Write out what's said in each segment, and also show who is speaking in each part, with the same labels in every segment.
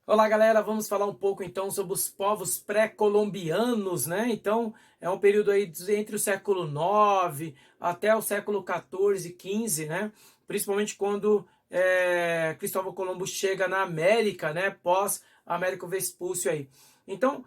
Speaker 1: Olá, galera, vamos falar um pouco então sobre os povos pré-colombianos, né? Então, é um período aí entre o século IX até o século XIV, XV, né? Principalmente quando Cristóvão Colombo chega na América, né? Pós Américo Vespúcio aí. Então,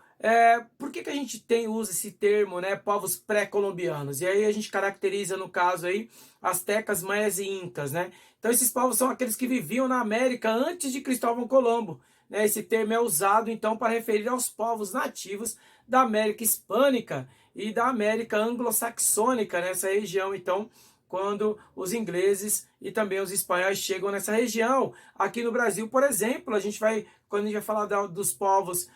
Speaker 1: por que a gente usa esse termo, né? Povos pré-colombianos? E aí a gente caracteriza, no caso aí, astecas, maias e incas, né? Então, esses povos são aqueles que viviam na América antes de Cristóvão Colombo, né? Esse termo é usado então para referir aos povos nativos da América Hispânica e da América Anglo-Saxônica, nessa região. Então, quando os ingleses e também os espanhóis chegam nessa região, aqui no Brasil, por exemplo, quando a gente vai falar dos povos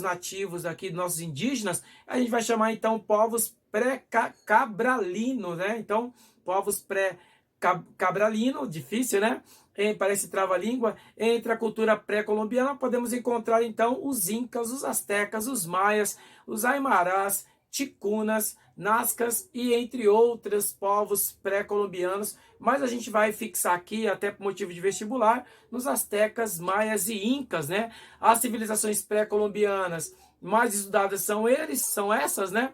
Speaker 1: nativos aqui, dos nossos indígenas, a gente vai chamar então povos pré-cabralinos, né? Então, povos pré-cabralino, difícil, né? Parece trava-língua. Entre a cultura pré-colombiana, podemos encontrar então os incas, os astecas, os maias, os aimarás, ticunas, nazcas e entre outros povos pré-colombianos. Mas a gente vai fixar aqui, até por motivo de vestibular, nos astecas, maias e incas, né? As civilizações pré-colombianas mais estudadas são essas, né?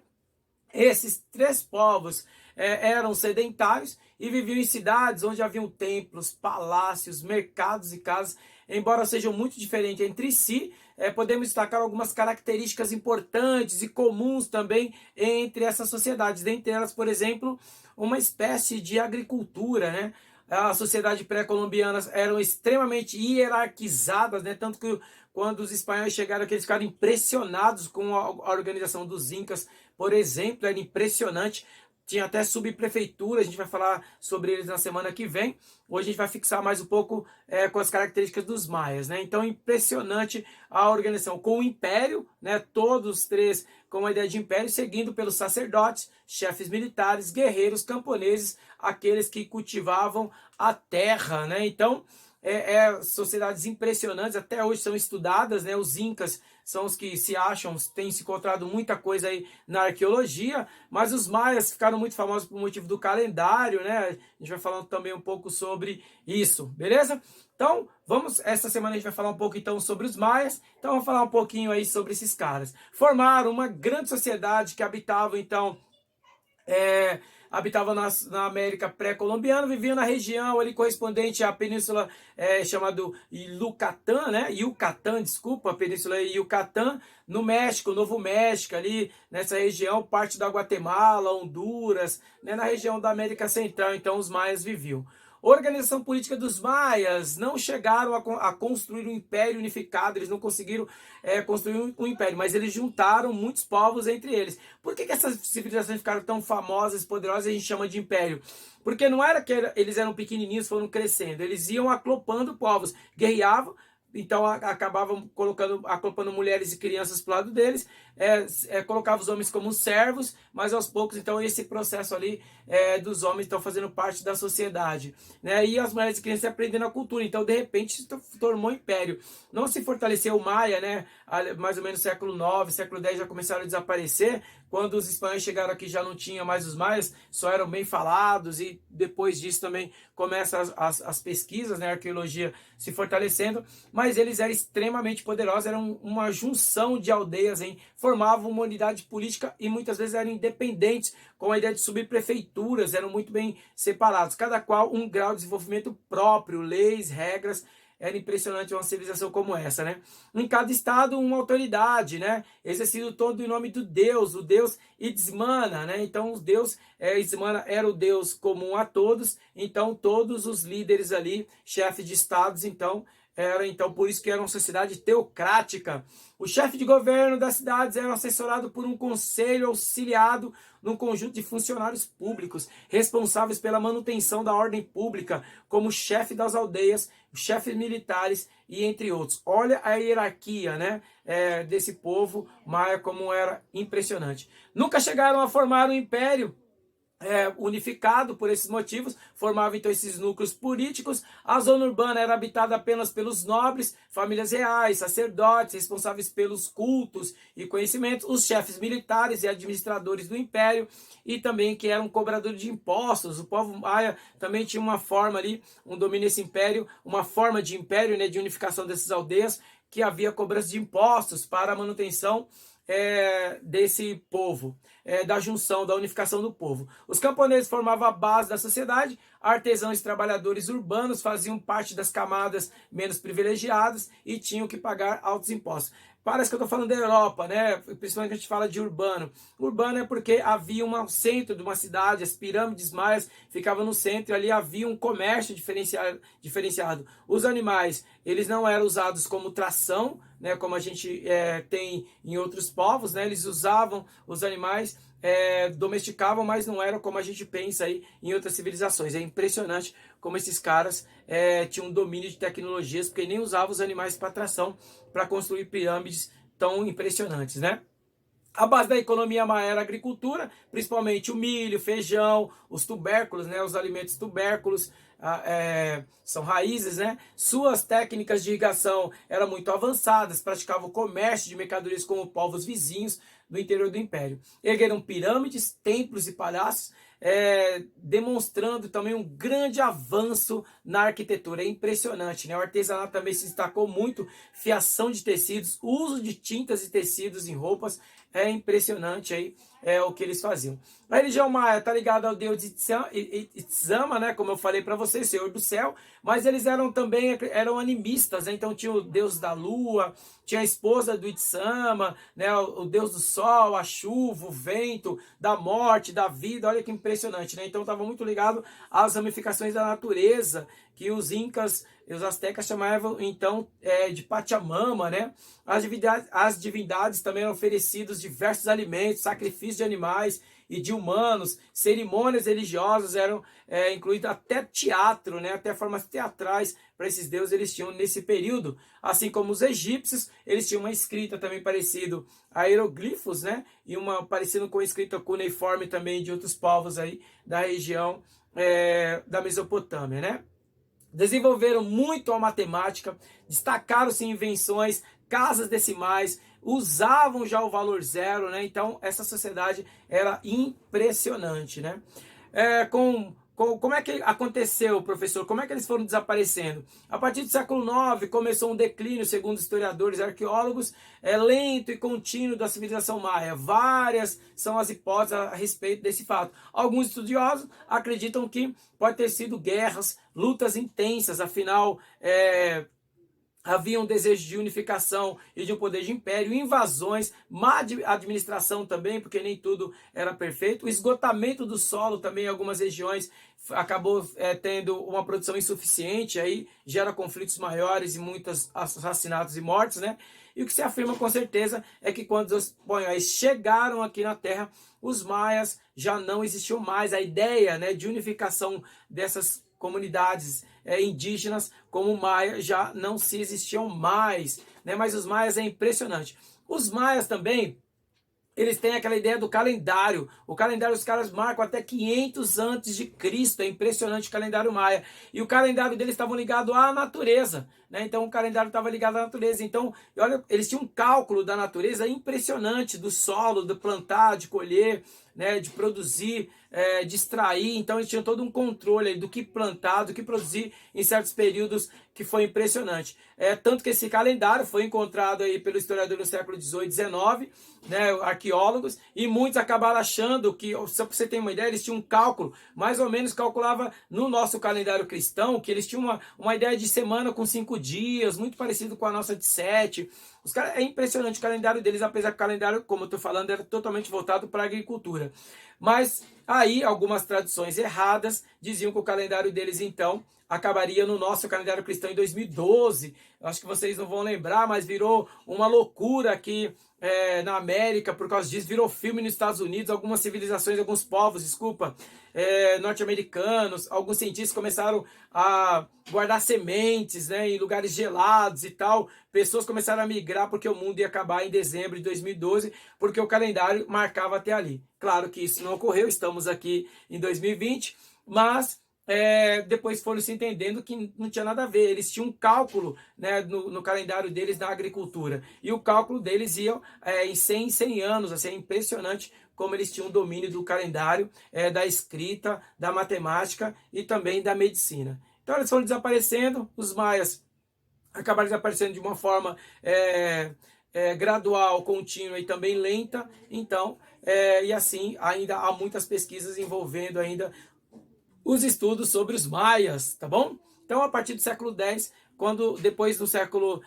Speaker 1: Esses três povos eram sedentários e viviam em cidades onde haviam templos, palácios, mercados e casas. Embora sejam muito diferentes entre si, podemos destacar algumas características importantes e comuns também entre essas sociedades. Dentre elas, por exemplo, uma espécie de agricultura, né? As sociedades pré-colombianas eram extremamente hierarquizadas, né? Tanto que quando os espanhóis chegaram aqui, eles ficaram impressionados com a organização dos incas, por exemplo, era impressionante. Tinha até subprefeitura, a gente vai falar sobre eles na semana que vem. Hoje a gente vai fixar mais um pouco com as características dos maias, né? Então, impressionante a organização com o império, né? Todos os três com a ideia de império, seguindo pelos sacerdotes, chefes militares, guerreiros, camponeses, aqueles que cultivavam a terra, né? Então, sociedades impressionantes, até hoje são estudadas, né? Os incas são os que se acham, tem se encontrado muita coisa aí na arqueologia, mas os maias ficaram muito famosos por motivo do calendário, né? A gente vai falando também um pouco sobre isso, beleza? Então, essa semana a gente vai falar um pouco então sobre os maias, então vamos falar um pouquinho aí sobre esses caras. Formaram uma grande sociedade que habitava então habitavam na América pré-colombiana, viviam na região ali correspondente à península chamada Yucatán, né? Yucatán, desculpa, a península Yucatán, no México, Novo México, ali nessa região, parte da Guatemala, Honduras, né? Na região da América Central, então os maias viviam. Organização política dos maias não chegaram a construir um império unificado, eles não conseguiram construir um império, mas eles juntaram muitos povos entre eles. Por que essas civilizações ficaram tão famosas e poderosas e a gente chama de império? Porque não era que eles eram pequenininhos, foram crescendo, eles iam aclopando povos, guerreavam, então acabavam aclopando mulheres e crianças para o lado deles, colocava os homens como servos, mas aos poucos, então, esse processo ali dos homens estão fazendo parte da sociedade, né? E as mulheres e crianças aprendendo a cultura, então, de repente, se tornou um império. Não se fortaleceu o Maia, né? Mais ou menos século IX, século X já começaram a desaparecer. Quando os espanhóis chegaram aqui já não tinha mais os maias, só eram bem falados, e depois disso também começam as pesquisas, né, a arqueologia se fortalecendo, mas eles eram extremamente poderosos, eram uma junção de aldeias, hein? Formavam uma unidade política e muitas vezes eram independentes, com a ideia de subprefeituras, eram muito bem separados, cada qual um grau de desenvolvimento próprio, leis, regras. Era impressionante uma civilização como essa, né? Em cada estado, uma autoridade, né? Exercido todo em nome do Deus, o Deus Itzmana, né? Então, o Deus Itzmana era o Deus comum a todos, então todos os líderes ali, chefes de estados, então, então por isso que era uma sociedade teocrática. O chefe de governo das cidades era assessorado por um conselho auxiliado num conjunto de funcionários públicos responsáveis pela manutenção da ordem pública, como chefe das aldeias, chefes militares e entre outros. Olha a hierarquia, né, desse povo maia, como era impressionante. Nunca chegaram a formar um império, unificado por esses motivos, formava então esses núcleos políticos. A zona urbana era habitada apenas pelos nobres, famílias reais, sacerdotes, responsáveis pelos cultos e conhecimentos, os chefes militares e administradores do império, e também que eram cobradores de impostos. O povo maia também tinha uma forma ali, um domínio desse império, uma forma de império, né, de unificação dessas aldeias, que havia cobrança de impostos para a manutenção desse povo, da junção, da unificação do povo. Os camponeses formavam a base da sociedade, artesãos e trabalhadores urbanos faziam parte das camadas menos privilegiadas e tinham que pagar altos impostos. Parece que eu estou falando da Europa, né? Principalmente a gente fala de urbano. Urbano é porque havia um centro de uma cidade, as pirâmides maias ficavam no centro, e ali havia um comércio diferenciado. Os animais, eles não eram usados como tração, né? Como a gente tem em outros povos, né? Eles usavam os animais, domesticavam, mas não eram como a gente pensa aí em outras civilizações. É impressionante como esses caras tinham um domínio de tecnologias, porque nem usavam os animais para tração, para construir pirâmides tão impressionantes, né? A base da economia maia era a agricultura, principalmente o milho, feijão, os tubérculos, né, os alimentos tubérculos, são raízes, né? Suas técnicas de irrigação eram muito avançadas, praticavam o comércio de mercadorias com povos vizinhos do interior do império. Ergueram pirâmides, templos e palácios, demonstrando também um grande avanço na arquitetura. É impressionante, né? O artesanato também se destacou muito, fiação de tecidos, uso de tintas e tecidos em roupas. É impressionante aí o que eles faziam. A religião maia está ligada ao deus Itzama, né? Como eu falei para vocês, Senhor do Céu, mas eles eram também animistas, né? Então tinha o deus da lua, tinha a esposa do Itzama, né? O deus do sol, a chuva, o vento, da morte, da vida. Olha que impressionante, né? Então estava muito ligado às ramificações da natureza, que os incas e os astecas chamavam então de Pachamama, né? As divindades também eram oferecidos diversos alimentos, sacrifícios de animais e de humanos, cerimônias religiosas eram incluídas, até teatro, né? Até formas teatrais para esses deuses eles tinham nesse período. Assim como os egípcios, eles tinham uma escrita também parecido a hieroglifos, né? E uma parecida com a escrita cuneiforme também de outros povos aí da região da Mesopotâmia, né? Desenvolveram muito a matemática, destacaram-se em invenções, casas decimais, usavam já o valor zero, né? Então essa sociedade era impressionante, né? Como é que aconteceu, professor? Como é que eles foram desaparecendo? A partir do século IX começou um declínio, segundo historiadores e arqueólogos, lento e contínuo da civilização maia. Várias são as hipóteses a respeito desse fato. Alguns estudiosos acreditam que pode ter sido guerras, lutas intensas, afinal havia um desejo de unificação e de um poder de império, invasões, má administração também, porque nem tudo era perfeito, o esgotamento do solo também em algumas regiões acabou tendo uma produção insuficiente, aí gera conflitos maiores e muitos assassinatos e mortes, né? E o que se afirma com certeza é que quando os espanhóis chegaram aqui na Terra, os maias já não existiam mais. A ideia, né, de unificação dessas comunidades indígenas como maia já não se existiam mais, né? Mas os maias é impressionante. Os maias também, eles têm aquela ideia do calendário. O calendário os caras marcam até 500 antes de Cristo. É impressionante o calendário maia. E o calendário deles estava ligado à natureza, né? Então o calendário estava ligado à natureza. Então, olha, eles tinham um cálculo da natureza impressionante, do solo, de plantar, de colher, né, de produzir, de extrair. Então eles tinham todo um controle aí do que plantar, do que produzir em certos períodos, que foi impressionante. Tanto que esse calendário foi encontrado aí pelo historiador no século XVIII e XIX, né, arqueólogos, e muitos acabaram achando que, só para você ter uma ideia, eles tinham um cálculo, mais ou menos calculava no nosso calendário cristão, que eles tinham uma ideia de semana com 5 dias, muito parecido com a nossa de 7. Os caras, é impressionante o calendário deles, apesar que o calendário, como eu estou falando, era totalmente voltado para a agricultura. Mas aí algumas tradições erradas diziam que o calendário deles, então, acabaria no nosso calendário cristão em 2012. Acho que vocês não vão lembrar, mas virou uma loucura aqui na América por causa disso. Virou filme nos Estados Unidos. Algumas civilizações, alguns povos, desculpa, norte-americanos, alguns cientistas começaram a guardar sementes, né, em lugares gelados e tal. Pessoas começaram a migrar porque o mundo ia acabar em dezembro de 2012, porque o calendário marcava até ali. Claro que isso não ocorreu, estamos aqui em 2020, mas depois foram se entendendo que não tinha nada a ver. Eles tinham um cálculo, né, no calendário deles na agricultura. E o cálculo deles ia em 100 anos. Assim, é impressionante como eles tinham domínio do calendário, da escrita, da matemática e também da medicina. Então eles foram desaparecendo, os maias acabaram desaparecendo de uma forma gradual, contínua e também lenta. Então, e assim, ainda há muitas pesquisas envolvendo ainda os estudos sobre os maias, tá bom? Então, a partir do século X, quando depois do século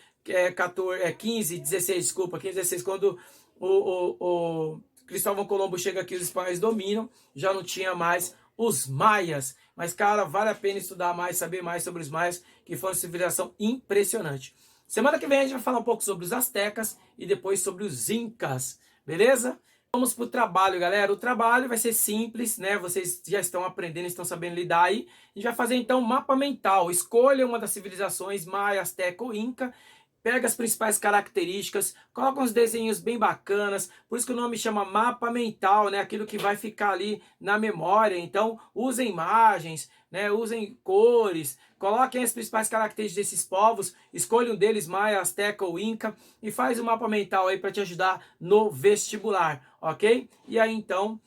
Speaker 1: 15, 16, desculpa, 15, 16, quando o Cristóvão Colombo chega aqui, os espanhóis dominam, já não tinha mais os maias. Mas, cara, vale a pena estudar mais, saber mais sobre os maias, que foi uma civilização impressionante. Semana que vem a gente vai falar um pouco sobre os astecas e depois sobre os incas, beleza? Vamos para o trabalho, galera. O trabalho vai ser simples, né? Vocês já estão aprendendo, estão sabendo lidar aí. A gente vai fazer então um mapa mental. Escolha uma das civilizações, Maia, Azteca ou Inca. Pega as principais características, coloca uns desenhos bem bacanas, por isso que o nome chama mapa mental, né? Aquilo que vai ficar ali na memória. Então, usem imagens, né? Usem cores, coloquem as principais características desses povos, escolha um deles, Maia, Azteca ou Inca, e faz um mapa mental aí para te ajudar no vestibular, ok? E aí, então,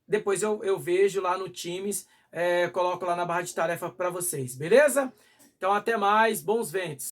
Speaker 1: depois eu vejo lá no Teams, coloco lá na barra de tarefa para vocês, beleza? Então, até mais, bons ventos!